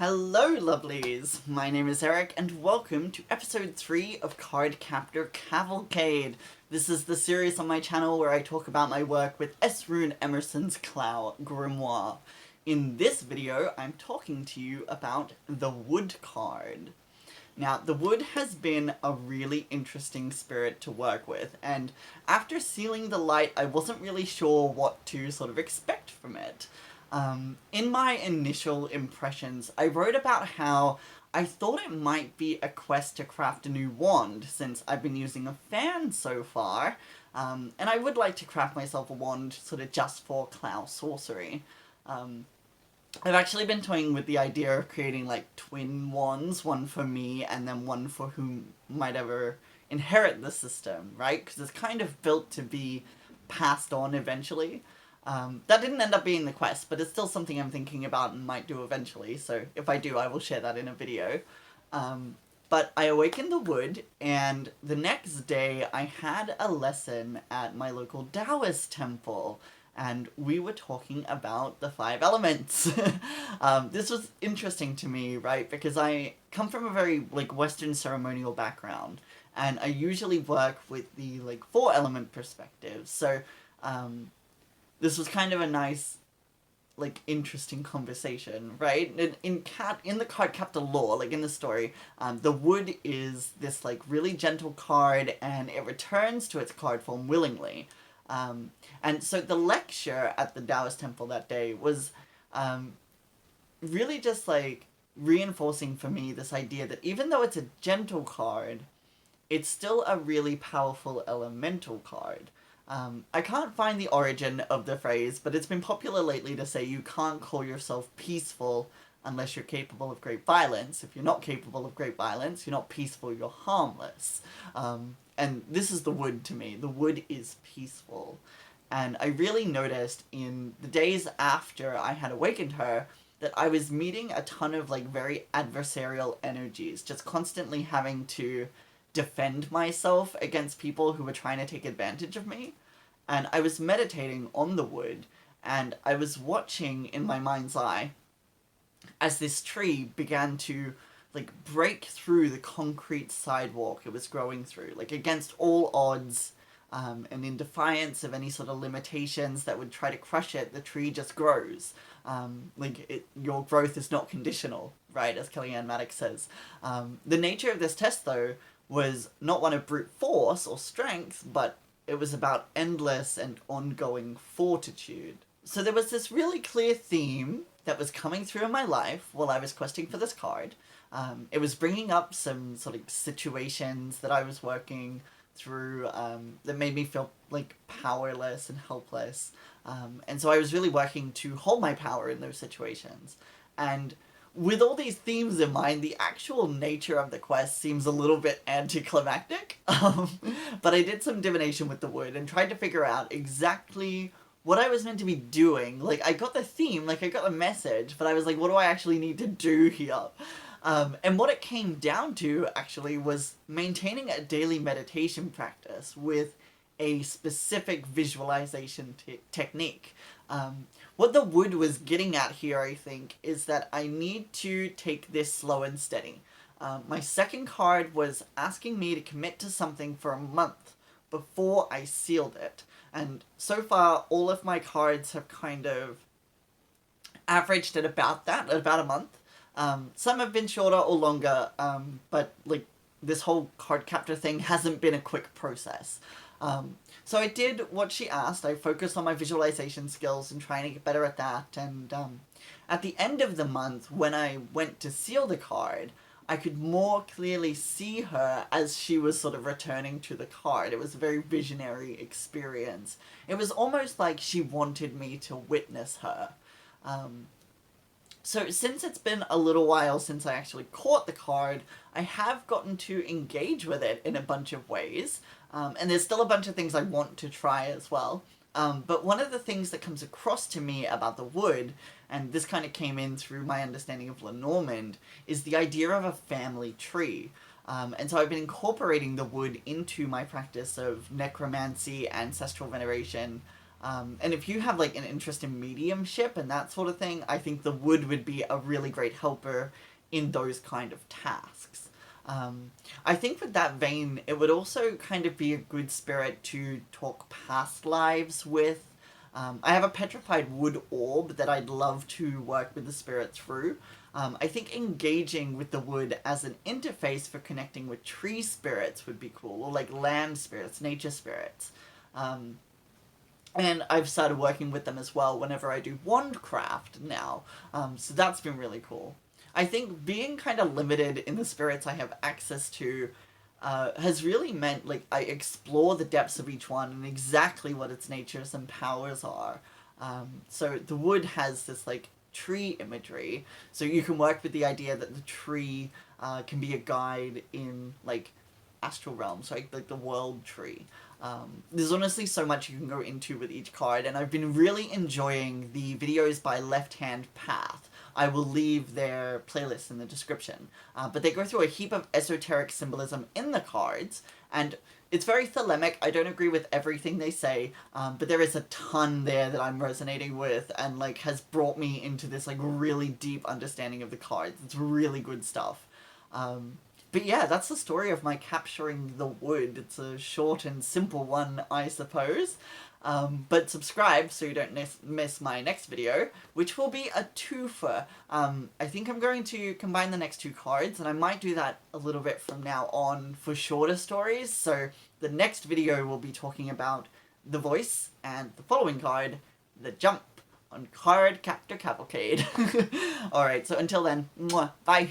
Hello lovelies, my name is Eric and welcome to episode 3 of Cardcaptor Cavalcade. This is the series on my channel where I talk about my work with S. Rune Emerson's Clow Grimoire. In this video, I'm talking to you about the Wood card. Now, the Wood has been a really interesting spirit to work with, and after sealing the light, I wasn't really sure what to sort of expect from it. In my initial impressions, I wrote about how I thought it might be a quest to craft a new wand, since I've been using a fan so far, and I would like to craft myself a wand sort of just for Clow sorcery. I've actually been toying with the idea of creating like twin wands, one for me and then one for whom might ever inherit the system, right? Because it's kind of built to be passed on eventually. That didn't end up being the quest, but it's still something I'm thinking about and might do eventually, so if I do, I will share that in a video. But I awakened the Wood, and the next day I had a lesson at my local Taoist temple, and we were talking about the 5 elements. This was interesting to me, right, because I come from a very, Western ceremonial background, and I usually work with the, 4 element perspective, so, this was kind of a nice, interesting conversation, right? In the Cardcaptor lore, in the story, the Wood is this, really gentle card, and it returns to its card form willingly. And so the lecture at the Taoist temple that day was, really just, reinforcing for me this idea that even though it's a gentle card, it's still a really powerful elemental card. I can't find the origin of the phrase, but it's been popular lately to say you can't call yourself peaceful unless you're capable of great violence. If you're not capable of great violence, you're not peaceful, you're harmless. And this is the Wood to me. The Wood is peaceful. And I really noticed in the days after I had awakened her that I was meeting a ton of very adversarial energies, just constantly having to defend myself against people who were trying to take advantage of me. And I was meditating on the Wood, and I was watching in my mind's eye as this tree began to break through the concrete sidewalk it was growing through, against all odds, and in defiance of any sort of limitations that would try to crush it. The tree just grows. Your growth is not conditional, right, as Kellyanne Maddox says. The nature of this test, though, was not one of brute force or strength, but it was about endless and ongoing fortitude. So there was this really clear theme that was coming through in my life while I was questing for this card. It was bringing up some sort of situations that I was working through that made me feel powerless and helpless. And so I was really working to hold my power in those situations. And with all these themes in mind, the actual nature of the quest seems a little bit anticlimactic. But I did some divination with the Wood and tried to figure out exactly what I was meant to be doing. I got the theme, I got the message, but I was what do I actually need to do here? And what it came down to, actually, was maintaining a daily meditation practice with a specific visualization technique. What the Wood was getting at here, I think, is that I need to take this slow and steady. My second card was asking me to commit to something for a month before I sealed it. And so far, all of my cards have kind of averaged at about that, at about a month. Some have been shorter or longer, but this whole Cardcaptor thing hasn't been a quick process. So I did what she asked. I focused on my visualization skills and trying to get better at that. And at the end of the month, when I went to seal the card, I could more clearly see her as she was sort of returning to the card. It was a very visionary experience. It was almost like she wanted me to witness her. So since it's been a little while since I actually caught the card, I have gotten to engage with it in a bunch of ways. And there's still a bunch of things I want to try as well. But one of the things that comes across to me about the Wood, and this kind of came in through my understanding of Lenormand, is the idea of a family tree. And so I've been incorporating the Wood into my practice of necromancy, ancestral veneration, And if you have like an interest in mediumship and that sort of thing, I think the wood would be a really great helper in those kind of tasks. I think with that vein, it would also kind of be a good spirit to talk past lives with. I have a petrified wood orb that I'd love to work with the spirit through. I think engaging with the wood as an interface for connecting with tree spirits would be cool, or like land spirits, nature spirits. And I've started working with them as well whenever I do wandcraft now. So that's been really cool. I think being kind of limited in the spirits I have access to has really meant like I explore the depths of each one and exactly what its natures and powers are. So the wood has this like tree imagery, so you can work with the idea that the tree can be a guide in like astral realms, right? Like the world tree. There's honestly so much you can go into with each card, and I've been really enjoying the videos by Left Hand Path. I will leave their playlist in the description. But they go through a heap of esoteric symbolism in the cards, and it's very thelemic. I don't agree with everything they say, but there is a ton there that I'm resonating with, and like has brought me into this like really deep understanding of the cards. It's really good stuff. But yeah, that's the story of my capturing the wood. It's a short and simple one, I suppose. But subscribe so you don't miss my next video, which will be a twofer. I think I'm going to combine the next two cards, and I might do that a little bit from now on for shorter stories. So the next video will be talking about the voice, and the following card, the jump, on Cardcaptor Cavalcade. Alright, so until then, bye!